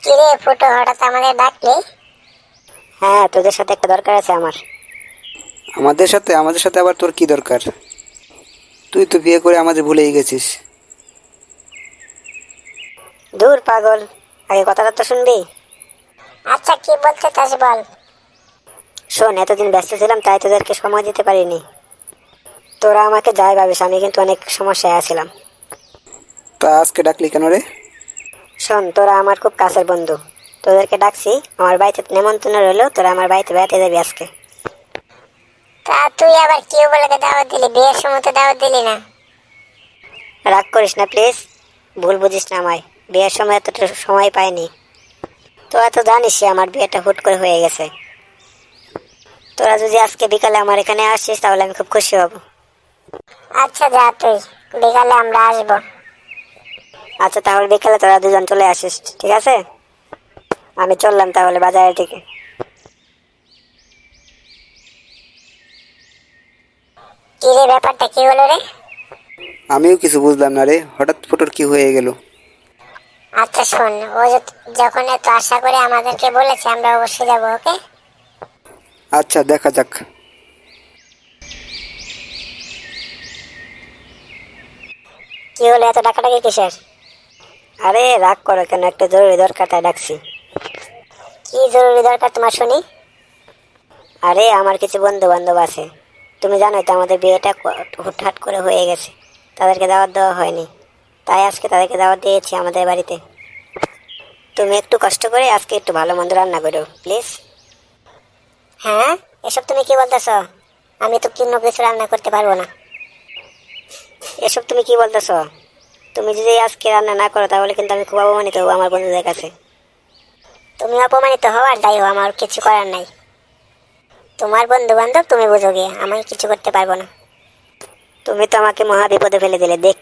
কিরে ফুটো, হঠাৎ আমাদের ডাকলি? হ্যাঁ, তোদের সাথে একটা দরকার আছে আমার। আমাদের সাথে আবার তোর কি দরকার? তুই তো বিয়ে করে আমাদের ভুলেই গেছিস। দূর পাগল, আগে কথাটা তো শুনবি। আচ্ছা, কি বলতে চাস বল। শোন, এতদিন ব্যস্ত ছিলাম তাই তোদেরকে সময় দিতে পারিনি। তোরা আমাকে যাই ভাবিস, আমি কিন্তু অনেক সমস্যায় আছিলাম। তা আজকে ডাকলি কেন রে? শোন, তোরা আমার খুব কাছের বন্ধু, তোদেরকে ডাকছি। আমার বাড়িতে নেমন্তন্ন রইলো, তোরা আমার বাড়িতে বেড়াতে যাবি আজকে। তা তুই আবার কি বলে দাওয়াত দিলি? বিয়ের সময় তো দাওয়াত দিলি না। রাগ করিস না প্লিজ, ভুল বুঝিস না আমায়। বিয়ের সময় এতটা সময় পাইনি। তোরা তো জানিসই আমার বিয়েটা হুট করে হয়ে গেছে। তোরা যদি আজকে বিকালে আমার এখানে আসিস তাহলে আমি খুব খুশি হব। আচ্ছা যা, তুই বিকালে আমরা আসবো। আচ্ছা, তাহলে বিকালে তোরা দুজন চলে আসিস, ঠিক আছে? আমি চললাম তাহলে বাজারে থেকে। কি রে, ব্যাপারটা কি হলো রে? আমিও কিছু বুঝলাম না রে, হঠাৎ ফটোর কি হয়ে গেল? আচ্ছা শোন, ও যখন এত আশা করে আমাদেরকে বলেছে, আমরা অবশ্যই যাবো। ওকে? আচ্ছা, দেখা যাক। কি হলো, এত ডাকাডাকি কিসের? আরে রাগ করো কেন, একটা জরুরি দরকার তাই ডাকছি। কি জরুরি দরকার তোমার শুনি? আরে আমার কিছু বন্ধু বান্ধব আছে, তুমি জানোই তো আমাদের বিয়েটা হুটহাট করে হয়ে গেছে। তাদেরকে দাওয়াত দেওয়া হয়নি, তাই আজকে তাদেরকে দাওয়াত দিয়েছি আমাদের বাড়িতে। তুমি একটু কষ্ট করে আজকে একটু ভালো মন্দ রান্না করো প্লিজ। হ্যাঁ, এসব তুমি কি বলতেছ? আমি তো কোনো কিছু রান্না করতে পারবো না। এসব তুমি কি বলতেছ? তুমি যদি আজকে রান্না না করো তাহলে কিন্তু আমি খুব অপমানিত হবো আমার বন্ধুদের কাছে। তুমি অপমানিত হও আর যাই হও, আমার কিছু করার নাই। তোমার বন্ধু বান্ধব, তুমি বুঝো গিয়ে, আমি কিছু করতে পারবো না। তুমি তো আমাকে মহা বিপদে ফেলে দিলে দেখ।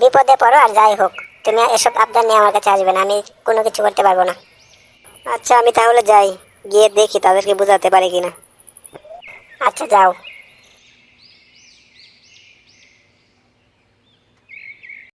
বিপদে পড়ো আর যাই হোক, তুমি এসব আবদার নিয়ে আমার কাছে আসবে না, আমি কোনো কিছু করতে পারবো না। আচ্ছা, আমি তাহলে যাই, গিয়ে দেখি তাদেরকে বোঝাতে পারি কিনা। আচ্ছা যাও।